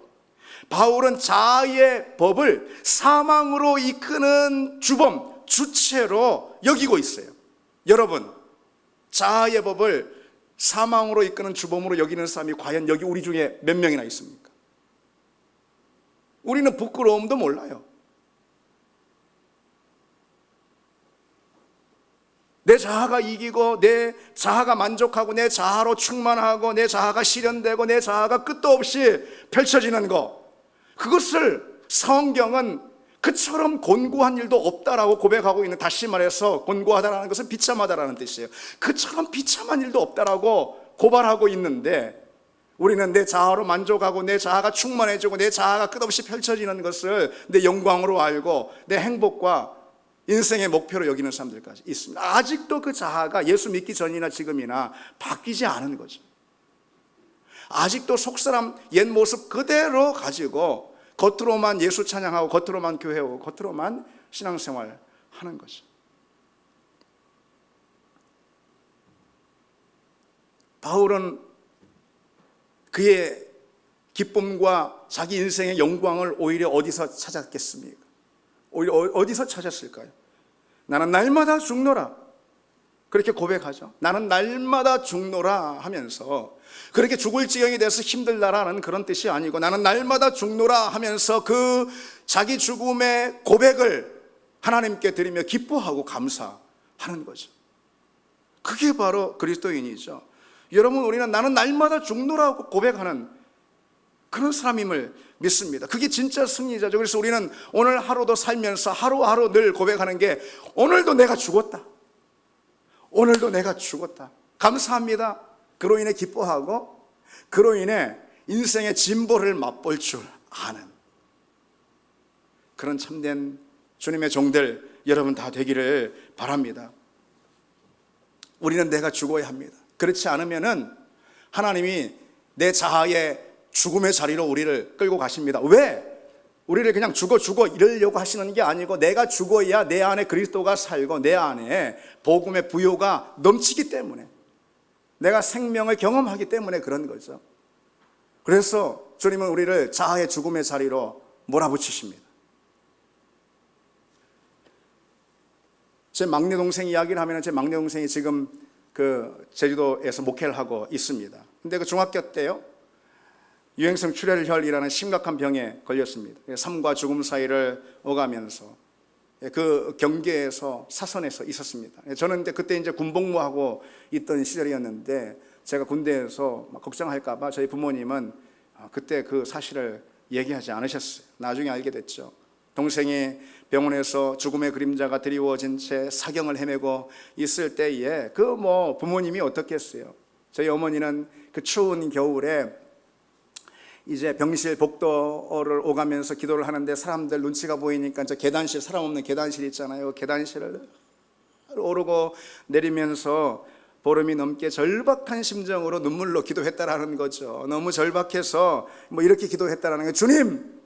바울은 자아의 법을 사망으로 이끄는 주범, 주체로 여기고 있어요. 여러분, 자아의 법을 사망으로 이끄는 주범으로 여기는 사람이 과연 여기 우리 중에 몇 명이나 있습니까? 우리는 부끄러움도 몰라요. 내 자아가 이기고 내 자아가 만족하고 내 자아로 충만하고 내 자아가 실현되고 내 자아가 끝도 없이 펼쳐지는 것, 그것을 성경은 그처럼 곤고한 일도 없다라고 고백하고 있는, 다시 말해서 곤고하다라는 것은 비참하다라는 뜻이에요. 그처럼 비참한 일도 없다라고 고발하고 있는데 우리는 내 자아로 만족하고 내 자아가 충만해지고 내 자아가 끝없이 펼쳐지는 것을 내 영광으로 알고 내 행복과 인생의 목표로 여기는 사람들까지 있습니다. 아직도 그 자아가 예수 믿기 전이나 지금이나 바뀌지 않은 거죠. 아직도 속사람 옛 모습 그대로 가지고 겉으로만 예수 찬양하고 겉으로만 교회하고 겉으로만 신앙생활 하는 거죠. 바울은 그의 기쁨과 자기 인생의 영광을 오히려 어디서 찾았겠습니까? 오히려 어디서 찾았을까요? 나는 날마다 죽노라, 그렇게 고백하죠. 나는 날마다 죽노라 하면서, 그렇게 죽을 지경이 돼서 힘들다라는 그런 뜻이 아니고, 나는 날마다 죽노라 하면서 그 자기 죽음의 고백을 하나님께 드리며 기뻐하고 감사하는 거죠. 그게 바로 그리스도인이죠. 여러분, 우리는 나는 날마다 죽노라고 고백하는 그런 사람임을 믿습니다. 그게 진짜 승리자죠. 그래서 우리는 오늘 하루도 살면서 하루하루 늘 고백하는 게, 오늘도 내가 죽었다, 오늘도 내가 죽었다, 감사합니다. 그로 인해 기뻐하고 그로 인해 인생의 진보를 맛볼 줄 아는 그런 참된 주님의 종들 여러분 다 되기를 바랍니다. 우리는 내가 죽어야 합니다. 그렇지 않으면은 하나님이 내 자아의 죽음의 자리로 우리를 끌고 가십니다. 왜? 우리를 그냥 죽어 이러려고 하시는 게 아니고, 내가 죽어야 내 안에 그리스도가 살고 내 안에 복음의 부요가 넘치기 때문에, 내가 생명을 경험하기 때문에 그런 거죠. 그래서 주님은 우리를 자아의 죽음의 자리로 몰아붙이십니다. 제 막내 동생 이야기를 하면, 제 막내 동생이 지금 그 제주도에서 목회를 하고 있습니다. 근데 그 중학교 때요, 유행성 출혈혈이라는 심각한 병에 걸렸습니다. 삶과 죽음 사이를 오가면서 그 경계에서 사선에서 있었습니다. 저는 그때 이제 군복무하고 있던 시절이었는데, 제가 군대에서 걱정할까봐 저희 부모님은 그때 그 사실을 얘기하지 않으셨어요. 나중에 알게 됐죠. 동생이 병원에서 죽음의 그림자가 드리워진 채 사경을 헤매고 있을 때에 그 부모님이 어떻겠어요. 저희 어머니는 그 추운 겨울에 이제 병실 복도를 오가면서 기도를 하는데, 사람들 눈치가 보이니까 저 계단실, 사람 없는 계단실 있잖아요. 계단실을 오르고 내리면서 보름이 넘게 절박한 심정으로 눈물로 기도했다라는 거죠. 너무 절박해서 이렇게 기도했다라는 거예요. 주님,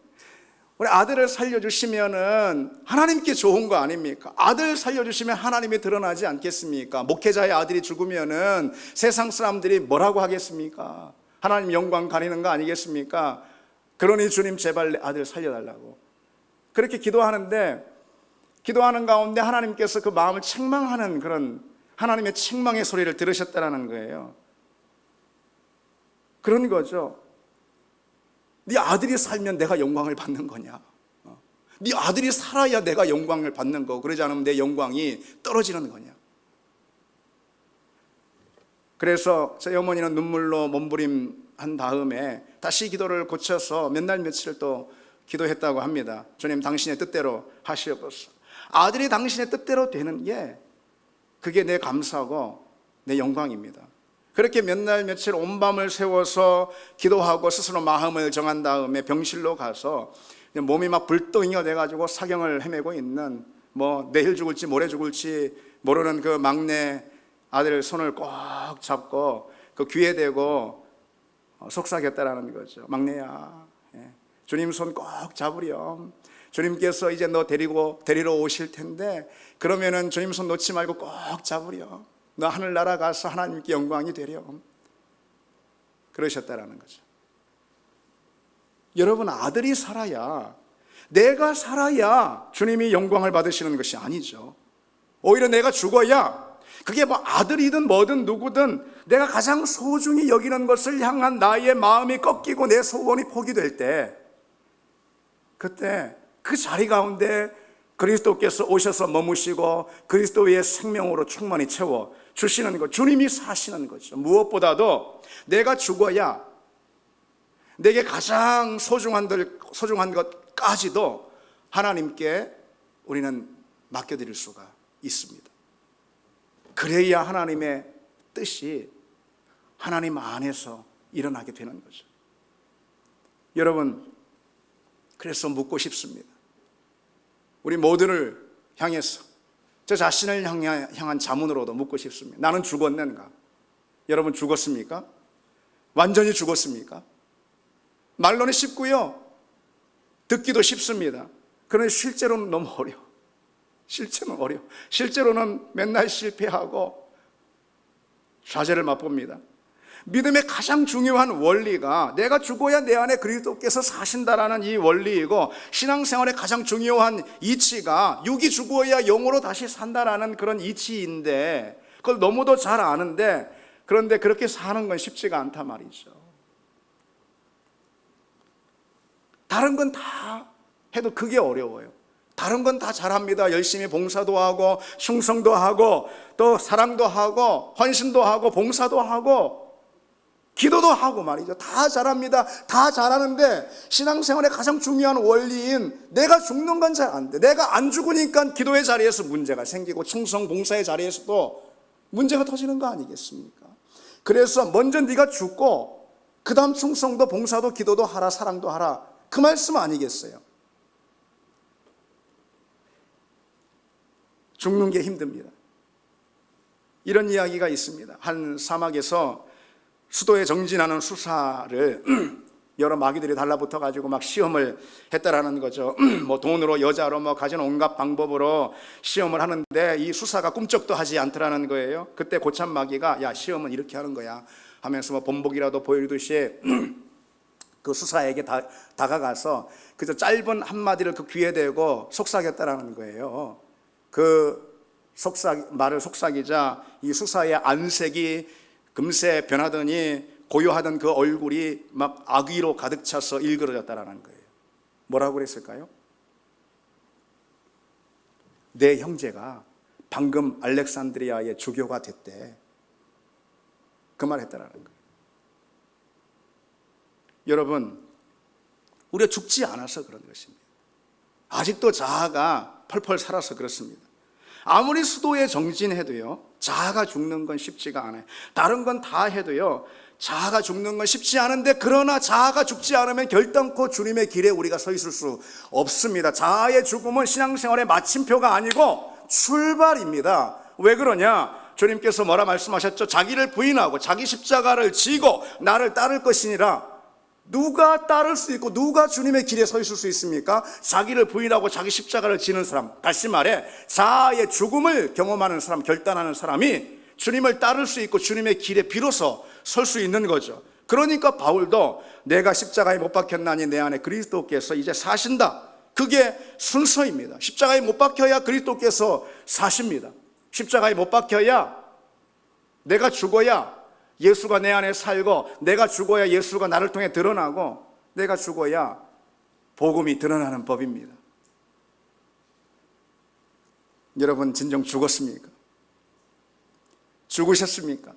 우리 아들을 살려주시면은 하나님께 좋은 거 아닙니까? 아들 살려주시면 하나님이 드러나지 않겠습니까? 목회자의 아들이 죽으면은 세상 사람들이 뭐라고 하겠습니까? 하나님 영광 가리는 거 아니겠습니까? 그러니 주님 제발 내 아들 살려달라고 그렇게 기도하는데, 기도하는 가운데 하나님께서 그 마음을 책망하는 그런 하나님의 책망의 소리를 들으셨다라는 거예요. 그런 거죠. 네 아들이 살면 내가 영광을 받는 거냐? 네 아들이 살아야 내가 영광을 받는 거고, 그러지 않으면 내 영광이 떨어지는 거냐? 그래서 저희 어머니는 눈물로 몸부림한 다음에 다시 기도를 고쳐서 몇 날 며칠을 또 기도했다고 합니다. 주님, 당신의 뜻대로 하시옵소서. 아들이 당신의 뜻대로 되는 게, 그게 내 감사고 내 영광입니다. 그렇게 몇 날 며칠 온 밤을 새워서 기도하고 스스로 마음을 정한 다음에 병실로 가서 몸이 막 불덩이가 돼가지고 사경을 헤매고 있는, 내일 죽을지 모레 죽을지 모르는 그 막내 아들 손을 꼭 잡고 그 귀에 대고 속삭였다라는 거죠. 막내야, 주님 손 꼭 잡으렴. 주님께서 이제 너 데리러 오실 텐데, 그러면은 주님 손 놓지 말고 꼭 잡으렴. 너 하늘나라 가서 하나님께 영광이 되렴. 그러셨다라는 거죠. 여러분, 아들이 살아야, 내가 살아야 주님이 영광을 받으시는 것이 아니죠. 오히려 내가 죽어야, 그게 아들이든 뭐든 누구든 내가 가장 소중히 여기는 것을 향한 나의 마음이 꺾이고 내 소원이 포기될 때, 그때 그 자리 가운데 그리스도께서 오셔서 머무시고 그리스도의 생명으로 충만히 채워 주시는 것, 주님이 사시는 거죠. 무엇보다도 내가 죽어야 내게 가장 소중한 것까지도 하나님께 우리는 맡겨드릴 수가 있습니다. 그래야 하나님의 뜻이 하나님 안에서 일어나게 되는 거죠. 여러분, 그래서 묻고 싶습니다. 우리 모두를 향해서, 저 자신을 향한 자문으로도 묻고 싶습니다. 나는 죽었는가? 여러분, 죽었습니까? 완전히 죽었습니까? 말로는 쉽고요, 듣기도 쉽습니다. 그런데 실제로는 너무 어려워. 실제로는 어려워. 실제로는 맨날 실패하고 좌절을 맛봅니다. 믿음의 가장 중요한 원리가 내가 죽어야 내 안에 그리스도께서 사신다라는 이 원리이고, 신앙생활의 가장 중요한 이치가 육이 죽어야 영으로 다시 산다라는 그런 이치인데, 그걸 너무도 잘 아는데, 그런데 그렇게 사는 건 쉽지가 않단 말이죠. 다른 건 다 해도 그게 어려워요. 다른 건 다 잘합니다. 열심히 봉사도 하고 충성도 하고 또 사랑도 하고 헌신도 하고 봉사도 하고 기도도 하고 말이죠. 다 잘합니다. 다 잘하는데 신앙생활의 가장 중요한 원리인 내가 죽는 건 잘 안 돼. 내가 안 죽으니까 기도의 자리에서 문제가 생기고 충성 봉사의 자리에서도 문제가 터지는 거 아니겠습니까? 그래서 먼저 네가 죽고 그 다음 충성도 봉사도 기도도 하라, 사랑도 하라, 그 말씀 아니겠어요? 죽는 게 힘듭니다. 이런 이야기가 있습니다. 한 사막에서 수도에 정진하는 수사를 여러 마귀들이 달라붙어 가지고 막 시험을 했다라는 거죠. 뭐 돈으로, 여자로, 뭐 가진 온갖 방법으로 시험을 하는데 이 수사가 꿈쩍도 하지 않더라는 거예요. 그때 고참 마귀가 야, 시험은 이렇게 하는 거야 하면서 뭐 본보기라도 보이듯이 그 수사에게 다가가서 그저 짧은 한마디를 그 귀에 대고 속삭였다라는 거예요. 그 말을 속삭이자 이 수사의 안색이 금세 변하더니 고요하던 그 얼굴이 막 악의로 가득 차서 일그러졌다라는 거예요. 뭐라고 그랬을까요? 내 형제가 방금 알렉산드리아의 주교가 됐대. 그 말 했다라는 거예요. 여러분, 우리가 죽지 않아서 그런 것입니다. 아직도 자아가 펄펄 살아서 그렇습니다. 아무리 수도에 정진해도요, 자아가 죽는 건 쉽지가 않아요. 다른 건 다 해도요, 자아가 죽는 건 쉽지 않은데, 그러나 자아가 죽지 않으면 결단코 주님의 길에 우리가 서 있을 수 없습니다. 자아의 죽음은 신앙생활의 마침표가 아니고 출발입니다. 왜 그러냐? 주님께서 뭐라 말씀하셨죠? 자기를 부인하고 자기 십자가를 지고 나를 따를 것이니라. 누가 따를 수 있고 누가 주님의 길에 서 있을 수 있습니까? 자기를 부인하고 자기 십자가를 지는 사람, 다시 말해 자아의 죽음을 경험하는 사람, 결단하는 사람이 주님을 따를 수 있고 주님의 길에 비로소 설 수 있는 거죠. 그러니까 바울도 내가 십자가에 못 박혔나니 내 안에 그리스도께서 이제 사신다, 그게 순서입니다. 십자가에 못 박혀야 그리스도께서 사십니다. 십자가에 못 박혀야, 내가 죽어야 예수가 내 안에 살고, 내가 죽어야 예수가 나를 통해 드러나고, 내가 죽어야 복음이 드러나는 법입니다. 여러분, 진정 죽었습니까? 죽으셨습니까?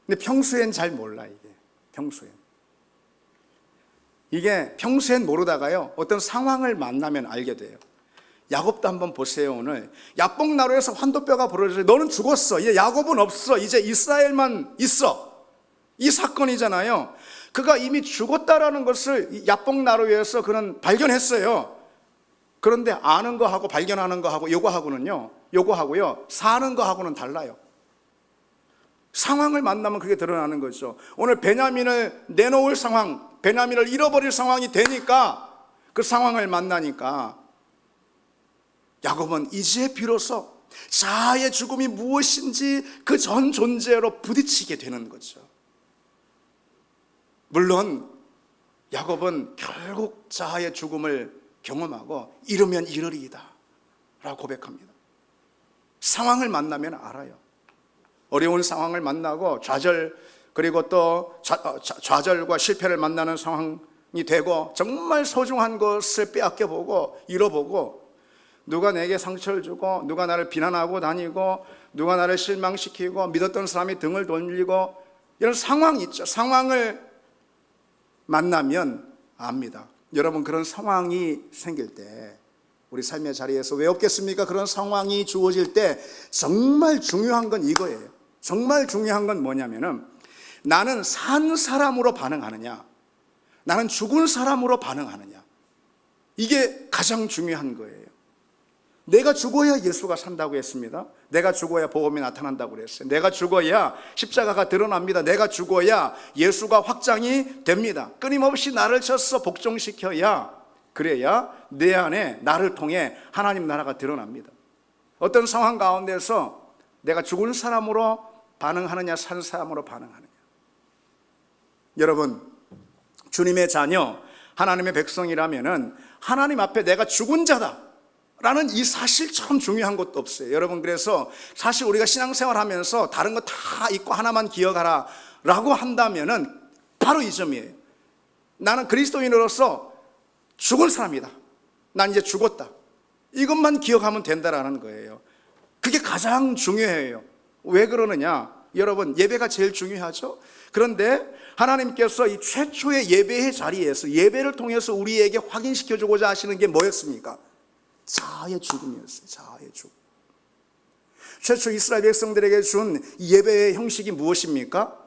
근데 평소엔 잘 몰라. 이게 평소엔 모르다가요, 어떤 상황을 만나면 알게 돼요. 야곱도 한번 보세요. 오늘 야복나루에서 환도뼈가 부러져서 너는 죽었어, 이제 야곱은 없어, 이제 이스라엘만 있어, 이 사건이잖아요. 그가 이미 죽었다라는 것을 야복나루에서 그는 발견했어요. 그런데 아는 거하고 발견하는 거하고 요거하고요 사는 거하고는 달라요. 상황을 만나면 그게 드러나는 거죠. 오늘 베냐민을 내놓을 상황, 베냐민을 잃어버릴 상황이 되니까, 그 상황을 만나니까 야곱은 이제 비로소 자아의 죽음이 무엇인지 그 전 존재로 부딪히게 되는 거죠. 물론 야곱은 결국 자아의 죽음을 경험하고 이르면 이르리이다 라고 고백합니다. 상황을 만나면 알아요. 어려운 상황을 만나고 좌절, 그리고 또 좌절과 실패를 만나는 상황이 되고, 정말 소중한 것을 빼앗겨보고 잃어보고, 누가 내게 상처를 주고, 누가 나를 비난하고 다니고, 누가 나를 실망시키고, 믿었던 사람이 등을 돌리고, 이런 상황이 있죠. 상황을 만나면 압니다. 여러분, 그런 상황이 생길 때 우리 삶의 자리에서 왜 없겠습니까? 그런 상황이 주어질 때 정말 중요한 건 이거예요. 정말 중요한 건 뭐냐면은, 나는 산 사람으로 반응하느냐, 나는 죽은 사람으로 반응하느냐, 이게 가장 중요한 거예요. 내가 죽어야 예수가 산다고 했습니다. 내가 죽어야 복음이 나타난다고 그랬어요. 내가 죽어야 십자가가 드러납니다. 내가 죽어야 예수가 확장이 됩니다. 끊임없이 나를 쳐서 복종시켜야, 그래야 내 안에 나를 통해 하나님 나라가 드러납니다. 어떤 상황 가운데서 내가 죽은 사람으로 반응하느냐, 산 사람으로 반응하느냐. 여러분, 주님의 자녀, 하나님의 백성이라면은 하나님 앞에 내가 죽은 자다 라는 이 사실처럼 중요한 것도 없어요. 여러분, 그래서 사실 우리가 신앙생활 하면서 다른 거 다 잊고 하나만 기억하라 라고 한다면은 바로 이 점이에요. 나는 그리스도인으로서 죽은 사람이다, 난 이제 죽었다, 이것만 기억하면 된다라는 거예요. 그게 가장 중요해요. 왜 그러느냐, 여러분, 예배가 제일 중요하죠. 그런데 하나님께서 이 최초의 예배의 자리에서, 예배를 통해서 우리에게 확인시켜주고자 하시는 게 뭐였습니까? 자아의 죽음이었어요. 자아의 죽음. 최초 이스라엘 백성들에게 준 예배의 형식이 무엇입니까?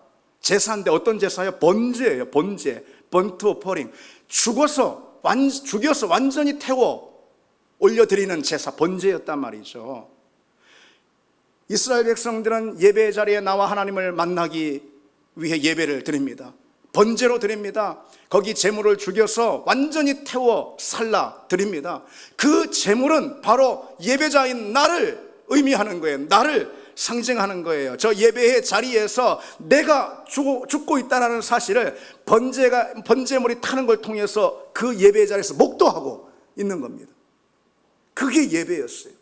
제사인데 어떤 제사예요? 번제예요. 번제, 번트 오퍼링. 죽여서 완전히 태워 올려드리는 제사, 번제였단 말이죠. 이스라엘 백성들은 예배의 자리에 나와 하나님을 만나기 위해 예배를 드립니다. 번제로 드립니다. 거기 제물을 죽여서 완전히 태워 살라 드립니다. 그 제물은 바로 예배자인 나를 의미하는 거예요. 나를 상징하는 거예요. 저 예배의 자리에서 내가 죽고 있다는 사실을 번제물이 타는 걸 통해서 그 예배의 자리에서 목도하고 있는 겁니다. 그게 예배였어요.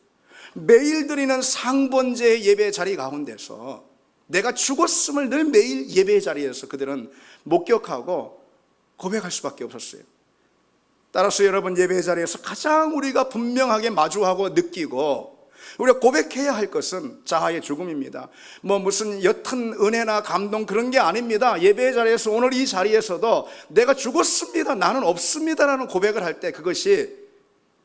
매일 드리는 상번제의 예배의 자리 가운데서 내가 죽었음을 늘 매일 예배의 자리에서 그들은 목격하고 고백할 수밖에 없었어요. 따라서 여러분, 예배의 자리에서 가장 우리가 분명하게 마주하고 느끼고 우리가 고백해야 할 것은 자아의 죽음입니다. 무슨 옅은 은혜나 감동 그런 게 아닙니다. 예배의 자리에서, 오늘 이 자리에서도 내가 죽었습니다, 나는 없습니다라는 고백을 할 때 그것이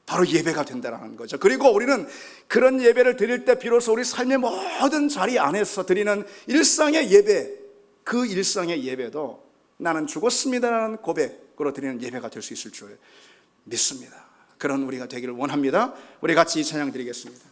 바로 예배가 된다는 거죠. 그리고 우리는 그런 예배를 드릴 때 비로소 우리 삶의 모든 자리 안에서 드리는 일상의 예배, 그 일상의 예배도 나는 죽었습니다라는 고백으로 드리는 예배가 될 수 있을 줄 믿습니다. 그런 우리가 되기를 원합니다. 우리 같이 이 찬양 드리겠습니다.